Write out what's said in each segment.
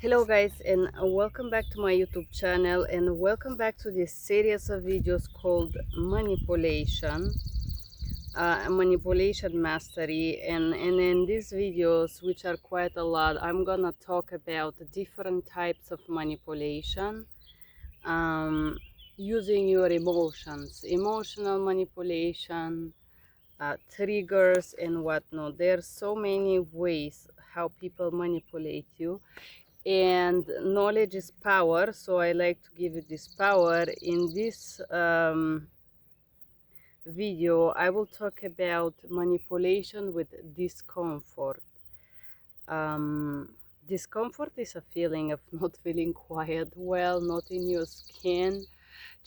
Hello guys, and welcome back to my YouTube channel, and welcome back to this series of videos called manipulation mastery. And in these videos, which are quite a lot, I'm gonna talk about different types of manipulation, using your emotional manipulation, triggers and whatnot. There's so many ways how people manipulate you, and knowledge is power, so I like to give it this power. In this video I will talk about manipulation with discomfort. Discomfort is a feeling of not feeling quiet well, not in your skin,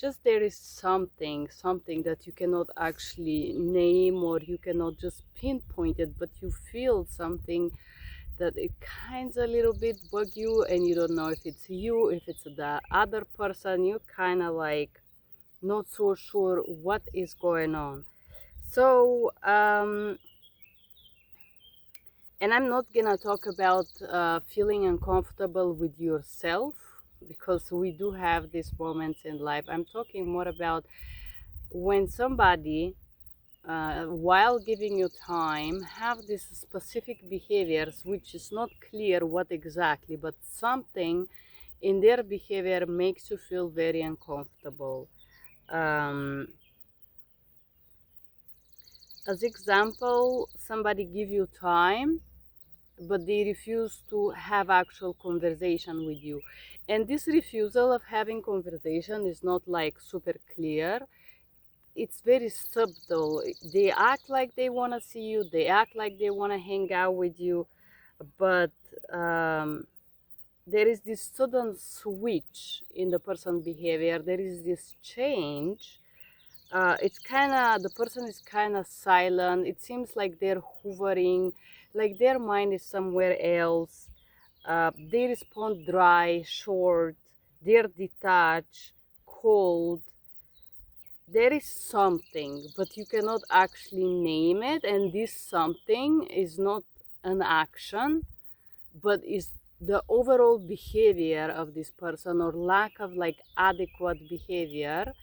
just there is something that you cannot actually name, or you cannot just pinpoint it, but you feel something that it kinds a little bit bug you, and you don't know if it's you, if it's the other person. You kind of like not so sure what is going on. So and I'm not gonna talk about feeling uncomfortable with yourself, because we do have these moments in life. I'm talking more about when somebody, while giving you time, have these specific behaviors which is not clear what exactly, but something in their behavior makes you feel very uncomfortable. As example, somebody give you time, but they refuse to have actual conversation with you. And this refusal of having conversation is not like super clear. It's very subtle. They act like they want to see you, they act like they want to hang out with you, but there is this sudden switch in the person behavior. There is this change. It's kind of, the person is kind of silent. It seems like they're hovering, like their mind is somewhere else. They respond dry, short, they're detached, cold. There is something, but you cannot actually name it, and this something is not an action, but is the overall behavior of this person, or lack of like adequate behavior,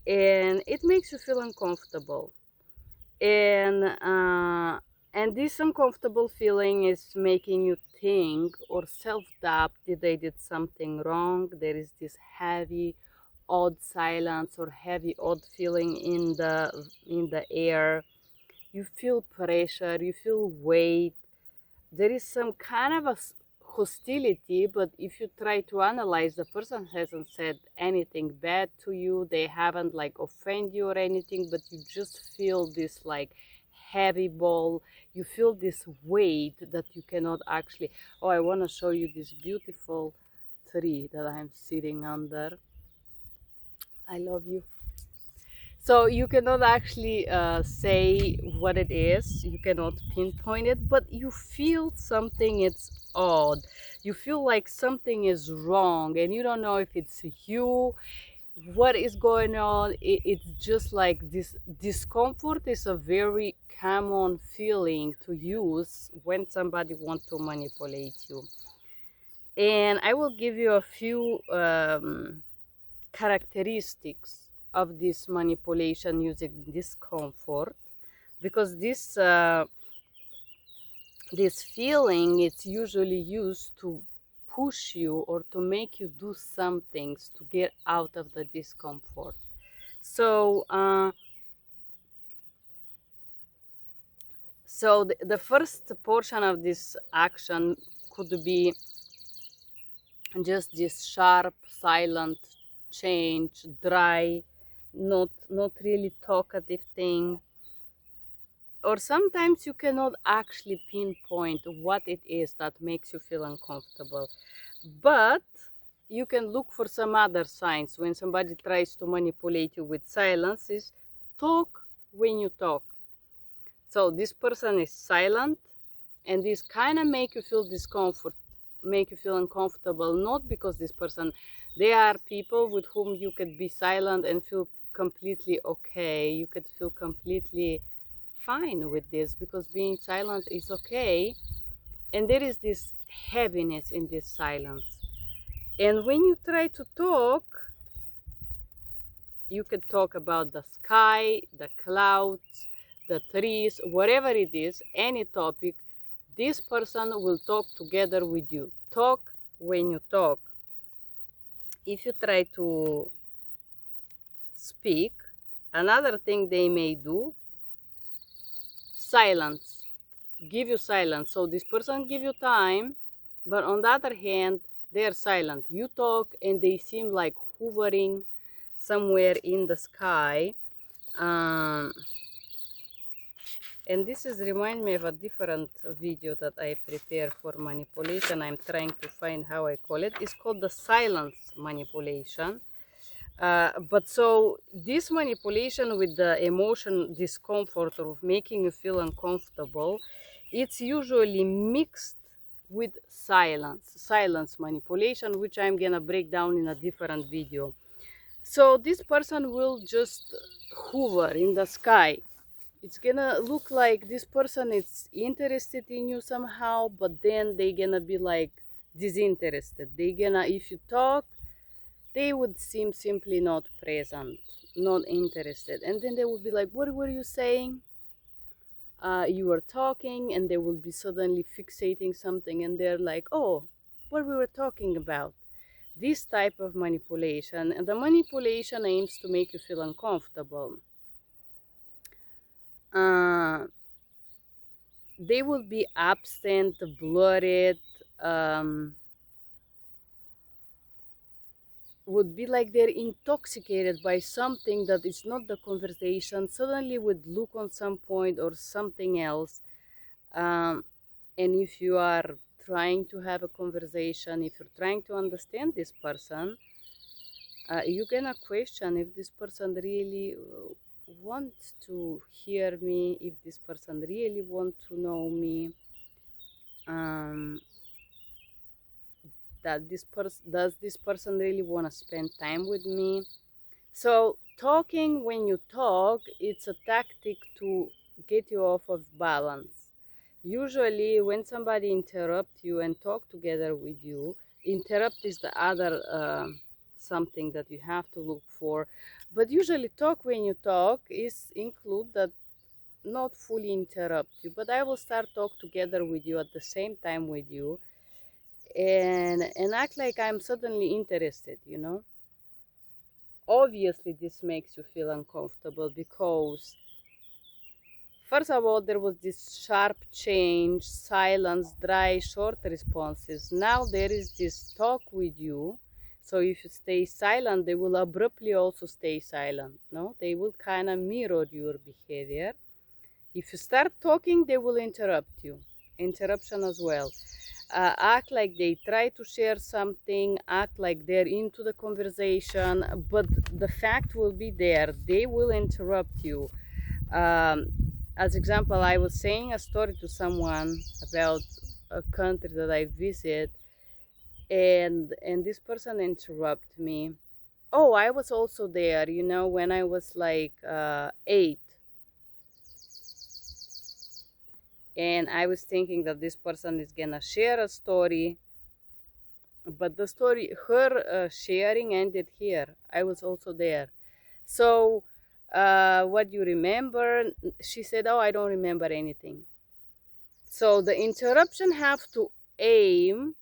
and it makes you feel uncomfortable. And this uncomfortable feeling is making you think or self-doubt, did they did something wrong? There is this heavy odd silence or heavy odd feeling in the air. You feel pressure, you feel weight. There is some kind of a hostility, but if you try to analyze, the person hasn't said anything bad to you, they haven't like offended you or anything, but you just feel this like heavy ball. You feel this weight that you cannot actually. Oh, I want to show you this beautiful tree that I'm sitting under. I love you. So you cannot actually say what it is, you cannot pinpoint it, but you feel something, it's odd. You feel like something is wrong, and you don't know if it's you, what is going on. It's just like this discomfort is a very common feeling to use when somebody wants to manipulate you. And I will give you a few characteristics of this manipulation using discomfort, because this feeling, it's usually used to push you or to make you do some things to get out of the discomfort. So the first portion of this action could be just this sharp, silent change, dry, not really talkative thing. Or sometimes you cannot actually pinpoint what it is that makes you feel uncomfortable, but you can look for some other signs when somebody tries to manipulate you with silence. Is talk when you talk. So this person is silent, and this kind of make you feel discomfort, make you feel uncomfortable, not because this person, they are people with whom you could be silent and feel completely okay. You could feel completely fine with this, because being silent is okay. and there is this heaviness in this silence. And when you try to talk, you can talk about the sky, the clouds, the trees, whatever it is, any topic. This person will talk together with you. Talk when you talk. If you try to speak, another thing they may do, silence. Give you silence. So this person give you time, but on the other hand, they're silent. You talk and they seem like hovering somewhere in the sky. And this is remind me of a different video that I prepared for manipulation. I'm trying to find how I call it. It's called the silence manipulation. But so this manipulation with the emotion discomfort or making you feel uncomfortable, it's usually mixed with silence manipulation, which I'm gonna break down in a different video. So this person will just hover in the sky. It's gonna look like this person is interested in you somehow, but then they gonna be like disinterested. They gonna, if you talk, they would seem simply not present, not interested. And then they would be like, what were you saying? You were talking, and they will be suddenly fixating something, and they're like, oh, what we were talking about. This type of manipulation, and the manipulation aims to make you feel uncomfortable. They will be absent, blurred, would be like they're intoxicated by something that is not the conversation, suddenly would look on some point or something else. And if you are trying to have a conversation, if you're trying to understand this person, you're gonna question if this person really wants to hear me, if this person really wants to know me, that does this person really want to spend time with me. So talking when you talk, it's a tactic to get you off of balance. Usually when somebody interrupts you and talk together with you, interrupt is the other something that you have to look for. But usually talk when you talk is include that not fully interrupt you, but I will start talk together with you at the same time with you, and act like I'm suddenly interested, you know. Obviously this makes you feel uncomfortable because first of all there was this sharp change, silence, dry, short responses. Now there is this talk with you, so if you stay silent they will abruptly also stay silent. No, they will kind of mirror your behavior. If you start talking they will interrupt you, interruption as well. Act like they try to share something, act like they're into the conversation, but the fact will be there. They will interrupt you. As example, I was saying a story to someone about a country that I visit, and this person interrupted me. Oh, I was also there, you know, when I was like 8. And I was thinking that this person is gonna share a story, but the story, her sharing ended here. I was also there. So what you remember? She said, oh, I don't remember anything. So the interruption have to aim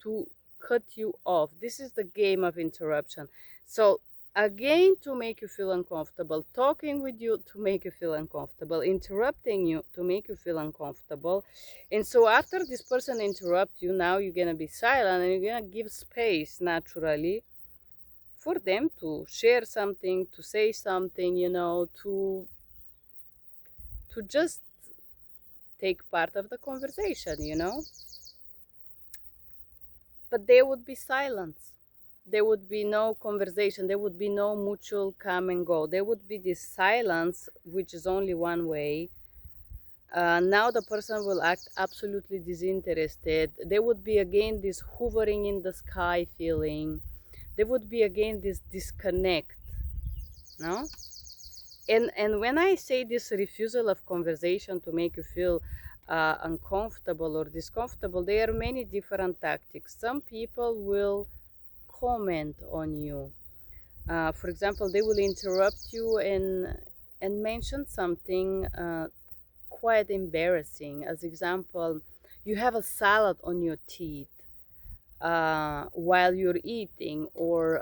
to cut you off. This is the game of interruption. So again, to make you feel uncomfortable, talking with you to make you feel uncomfortable, interrupting you to make you feel uncomfortable. And so after this person interrupts you, now you're gonna be silent and you're gonna give space naturally for them to share something, to say something, you know, to just take part of the conversation, you know. But there would be silence. There would be no conversation. There would be no mutual come and go. There would be this silence, which is only one way. Now the person will act absolutely disinterested. There would be again this hovering in the sky feeling. There would be again this disconnect. No? And when I say this refusal of conversation to make you feel uncomfortable or discomfortable, there are many different tactics. Some people will comment on you. For example, they will interrupt you and mention something quite embarrassing. As example, you have a salad on your teeth while you're eating, or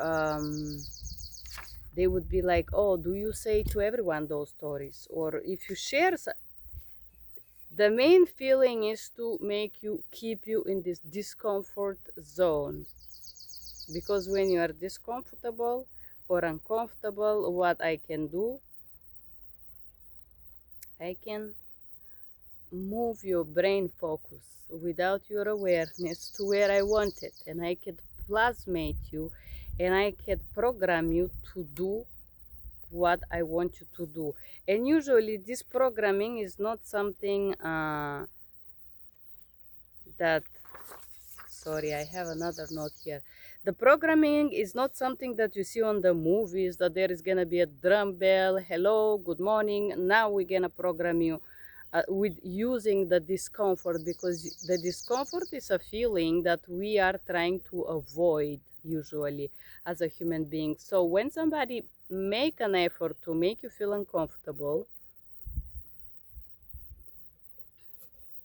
they would be like, "Oh, do you say to everyone those stories?" Or if you share, the main feeling is to make you keep you in this discomfort zone, because when you are discomfortable or uncomfortable, what I can do, I can move your brain focus without your awareness to where I want it, and I can plasmate you, and I can program you to do what I want you to do. And usually this programming is not something that, sorry, I have another note here. The programming is not something that you see on the movies, that there is gonna be a drum bell, hello, good morning, now we're gonna program you with using the discomfort, because the discomfort is a feeling that we are trying to avoid usually as a human being. So when somebody make an effort to make you feel uncomfortable,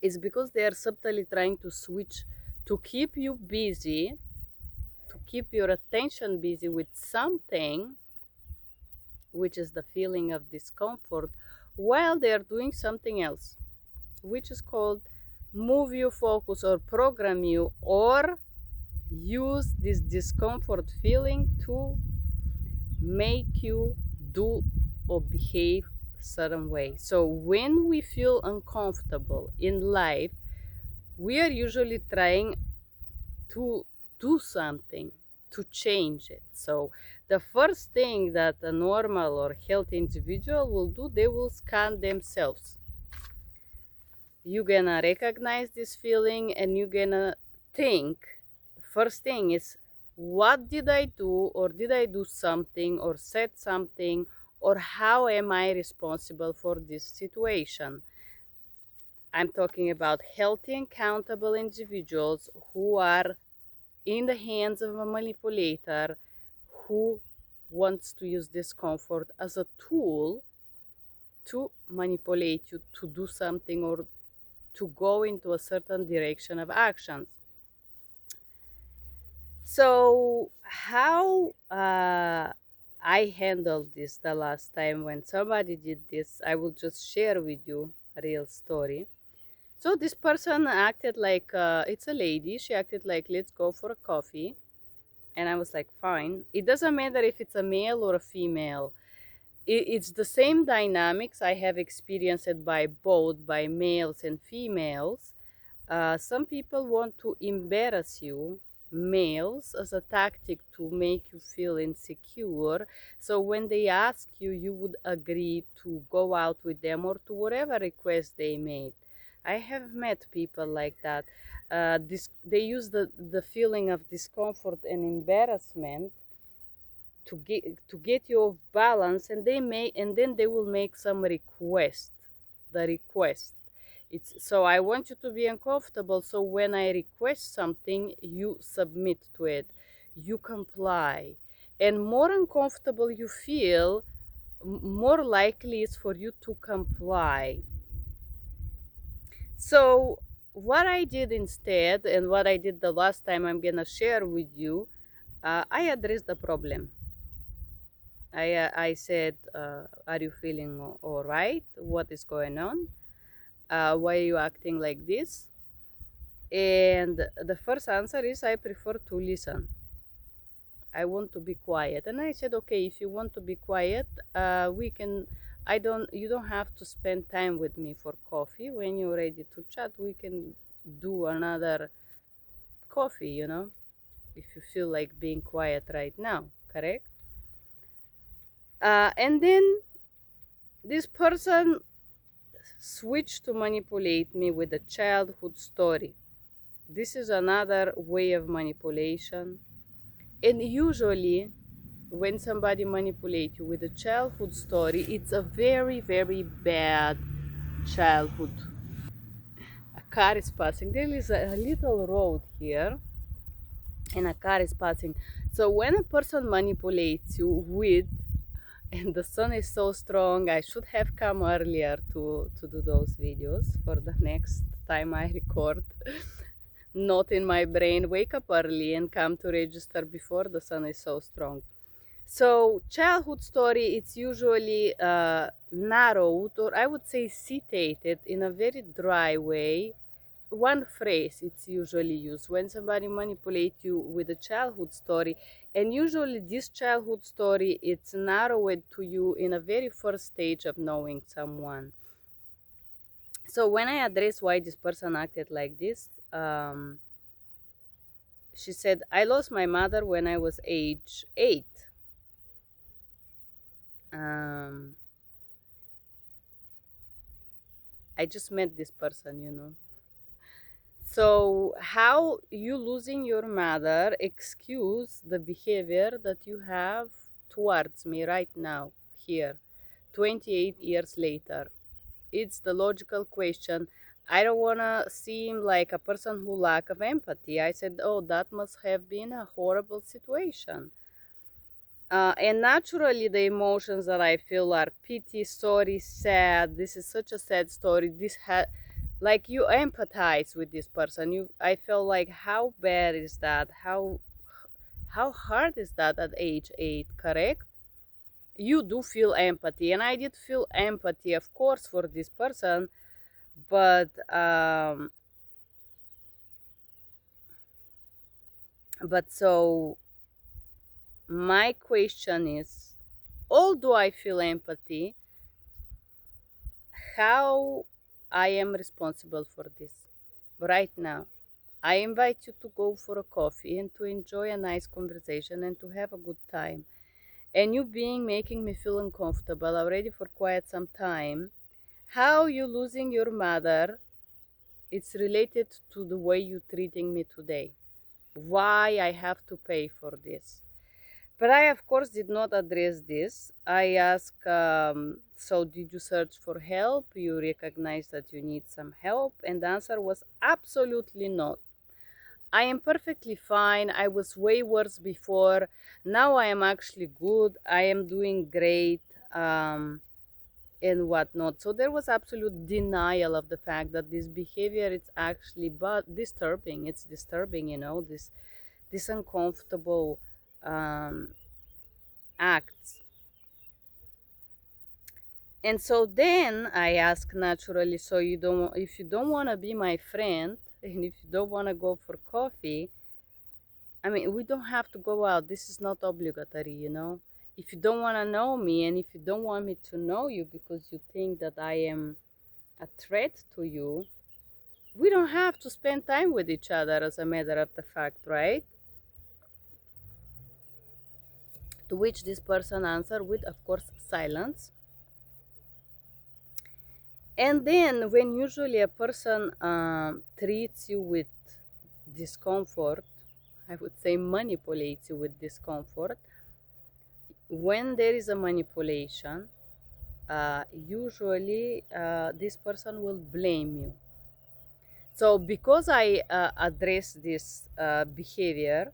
it's because they are subtly trying to switch, to keep you busy, to keep your attention busy with something, which is the feeling of discomfort, while they are doing something else, which is called move you focus or program you, or use this discomfort feeling to make you do or behave certain way. So when we feel uncomfortable in life, we are usually trying to do something to change it. So the first thing that a normal or healthy individual will do, they will scan themselves. You're gonna recognize this feeling and you're gonna think. First thing is, what did I do, or did I do something or said something, or how am I responsible for this situation? I'm talking about healthy and accountable individuals who are in the hands of a manipulator who wants to use discomfort as a tool to manipulate you to do something or to go into a certain direction of actions. So how I handled this the last time when somebody did this, I will just share with you a real story. So this person acted like, it's a lady, she acted like, let's go for a coffee. And I was like, fine. It doesn't matter if it's a male or a female. It's the same dynamics. I have experienced it by both, by males and females. Some people want to embarrass you, males, as a tactic to make you feel insecure. So when they ask you, you would agree to go out with them or to whatever request they made. I have met people like that. They use the feeling of discomfort and embarrassment to get you off balance, and then they will make some request. The request, it's, so I want you to be uncomfortable, so when I request something, you submit to it, you comply, and more uncomfortable you feel, more likely it's for you to comply. So what I did instead, and what I did the last time, I'm gonna share with you, I addressed the problem. I said, are you feeling all right? What is going on? Why are you acting like this? And the first answer is, I prefer to listen. I want to be quiet. And I said, okay, if you want to be quiet, we can, you don't have to spend time with me for coffee. When you're ready to chat, we can do another coffee, if you feel like being quiet right now, correct? And then this person switched to manipulate me with a childhood story. This is another way of manipulation. And usually, when somebody manipulates you with a childhood story, it's a very, very bad childhood. car is passing. There is a little road here, and a car is passing. So when a person manipulates you with, and the sun is so strong, I should have come earlier to do those videos for the next time I record. Not in my brain, wake up early and come to register before the sun is so strong. So childhood story, it's usually narrowed, or I would say citated in a very dry way. One phrase it's usually used when somebody manipulates you with a childhood story, and usually this childhood story, it's narrowed to you in a very first stage of knowing someone. So when I address why this person acted like this, she said, I lost my mother when I was age 8. I just met this person, you know. So how you losing your mother excuse the behavior that you have towards me right now, here, 28 years later? It's the logical question. I don't want to seem like a person who lack of empathy. I said, oh, that must have been a horrible situation. And naturally, the emotions that I feel are pity, sorry, sad. This is such a sad story. Like you empathize with this person. I feel like, how bad is that? How hard is that at age 8? Correct? You do feel empathy, and I did feel empathy, of course, for this person, but so my question is, although I feel empathy, how I am responsible for this right now? I invite you to go for a coffee and to enjoy a nice conversation and to have a good time. And you being making me feel uncomfortable already for quite some time. How you losing your mother, it's related to the way you treating me today. Why I have to pay for this? But I, of course, did not address this. I asked, so did you search for help? You recognize that you need some help? And the answer was absolutely not. I am perfectly fine. I was way worse before. Now I am actually good. I am doing great, and whatnot. So there was absolute denial of the fact that this behavior is actually disturbing. It's disturbing, you know, this uncomfortable acts. And so then I ask naturally, so if you don't want to be my friend, and if you don't want to go for coffee, I mean, we don't have to go out. This is not obligatory, you know. If you don't want to know me, and if you don't want me to know you because you think that I am a threat to you, we don't have to spend time with each other, as a matter of the fact, right? To which this person answered with, of course, silence. And then when usually a person treats you with discomfort, I would say manipulates you with discomfort, when there is a manipulation, usually this person will blame you. So because I address this behavior,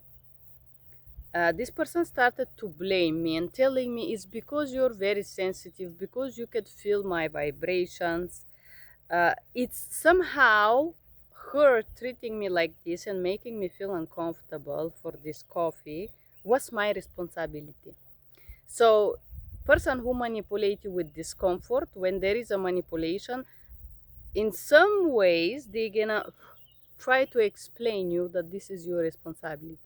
this person started to blame me and telling me it's because you're very sensitive, because you could feel my vibrations. It's somehow her treating me like this and making me feel uncomfortable for this coffee was my responsibility. So person who manipulate you with discomfort, when there is a manipulation, in some ways they're gonna try to explain you that this is your responsibility,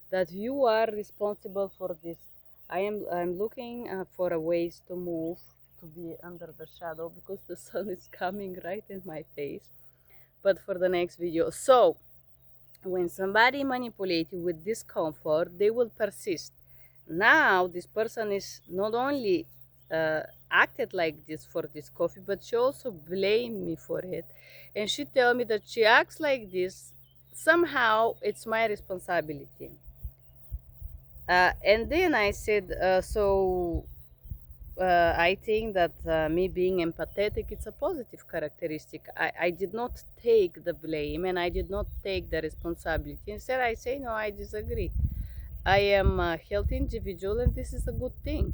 that you are responsible for this. I'm looking for a ways to move, to be under the shadow, because the sun is coming right in my face, but for the next video. So when somebody manipulates you with discomfort, they will persist. Now this person is not only acted like this for this coffee, but she also blamed me for it, and she tell me that she acts like this, somehow it's my responsibility. And then I said, so I think that me being empathetic, it's a positive characteristic. I did not take the blame and I did not take the responsibility. Instead, I say, no, I disagree. I am a healthy individual and this is a good thing.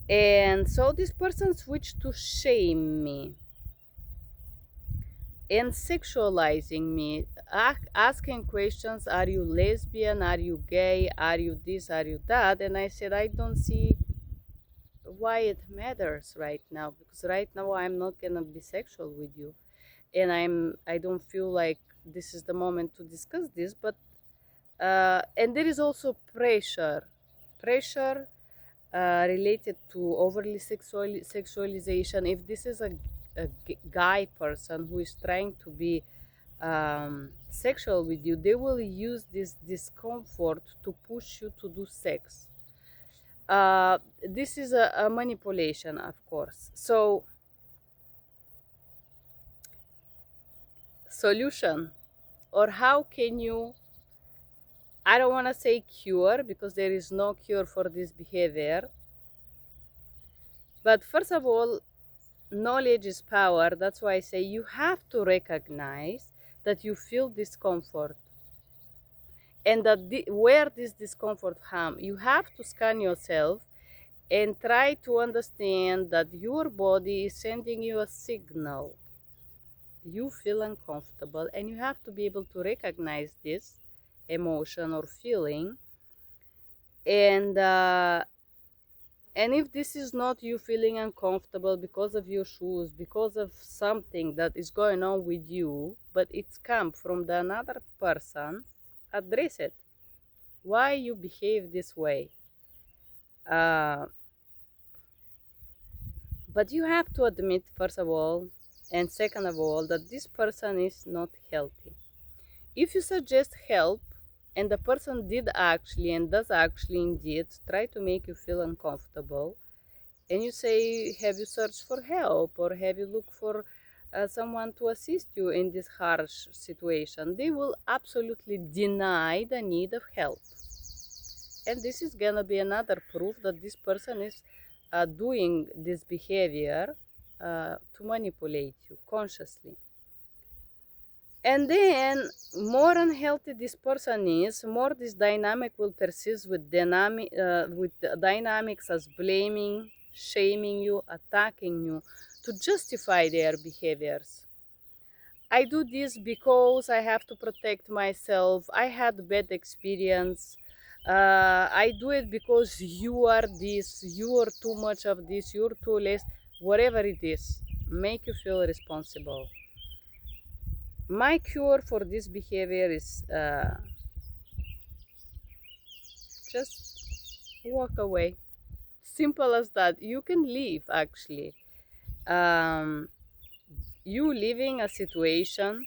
And so this person switched to shame me and sexualizing me, asking questions: are you lesbian? Are you gay? Are you this? Are you that? And I said, I don't see why it matters right now, because right now I'm not gonna be sexual with you, and I don't feel like this is the moment to discuss this. But and there is also pressure related to overly sexualization. If this is a guy person who is trying to be sexual with you, they will use this discomfort to push you to do sex. This is a manipulation, of course. So, solution, or how can you, I don't want to say cure because there is no cure for this behavior. But first of all, knowledge is power. That's why I say you have to recognize that you feel discomfort, and that where this discomfort harm, you have to scan yourself and try to understand that your body is sending you a signal. You feel uncomfortable, and you have to be able to recognize this emotion or feeling. And if this is not you feeling uncomfortable because of your shoes, because of something that is going on with you, but it's come from the another person, address it. Why you behave this way? But you have to admit, first of all, and second of all, that this person is not healthy. If you suggest help, and the person did actually and does actually indeed try to make you feel uncomfortable, and you say, have you searched for help, or have you looked for someone to assist you in this harsh situation, they will absolutely deny the need of help. And this is gonna be another proof that this person is doing this behavior to manipulate you consciously. And then, more unhealthy this person is, more this dynamic will persist with dynamics as blaming, shaming you, attacking you to justify their behaviors. I do this because I have to protect myself. I had bad experience. I do it because you are this, you are too much of this, you're too less, whatever it is, make you feel responsible. My cure for this behavior is just walk away. Simple as that. You can leave, actually. You leaving a situation,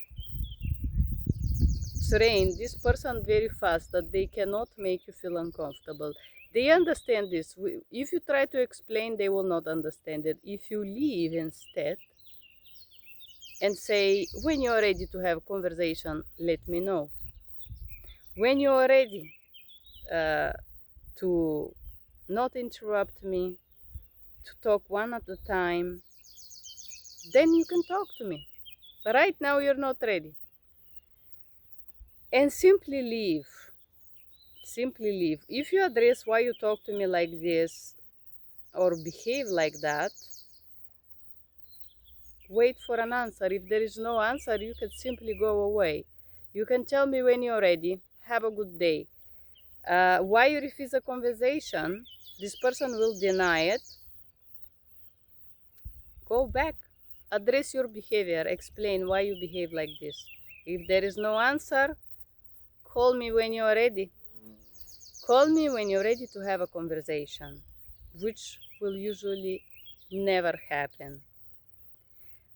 train this person very fast that they cannot make you feel uncomfortable. They understand this. If you try to explain, they will not understand it. If you leave instead and say, when you're ready to have a conversation, let me know. When you're ready to not interrupt me, to talk one at a time, then you can talk to me. But right now you're not ready. And simply leave. Simply leave. If you address why you talk to me like this or behave like that, wait for an answer. If there is no answer, you can simply go away. You can tell me when you're ready. Have a good day. Why you refuse a conversation? This person will deny it. Go back. Address your behavior. Explain why you behave like this. If there is no answer, call me when you're ready. Call me when you're ready to have a conversation, which will usually never happen.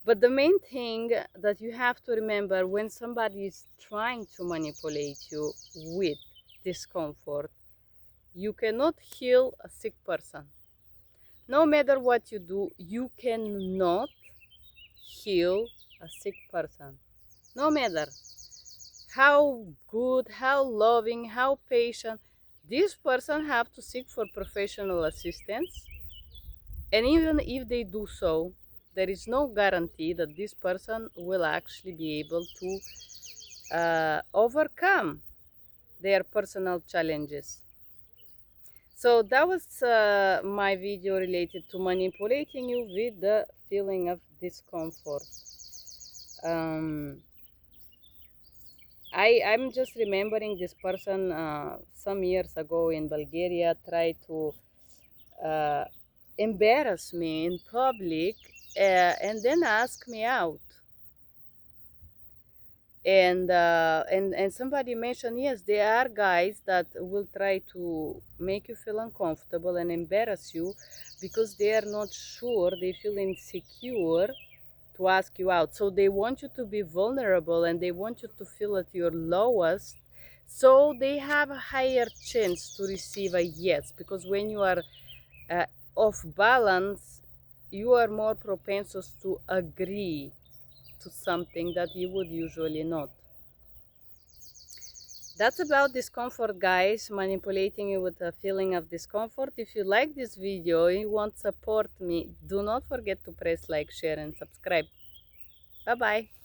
But the main thing that you have to remember when somebody is trying to manipulate you with discomfort, you cannot heal a sick person. No matter what you do, you cannot heal a sick person. No matter how good, how loving, how patient, this person have to seek for professional assistance. And even if they do so, there is no guarantee that this person will actually be able to overcome their personal challenges. So that was my video related to manipulating you with the feeling of discomfort. I'm just remembering this person some years ago in Bulgaria tried to uh, embarrass me in public and then ask me out. And somebody mentioned, yes, there are guys that will try to make you feel uncomfortable and embarrass you because they are not sure, they feel insecure to ask you out. So they want you to be vulnerable and they want you to feel at your lowest, so they have a higher chance to receive a yes, because when you are uh, off balance, you are more propensious to agree to something that you would usually not. That's about discomfort, guys. Manipulating you with a feeling of discomfort. If you like this video, you want to support me, do not forget to press like, share, and subscribe. Bye bye.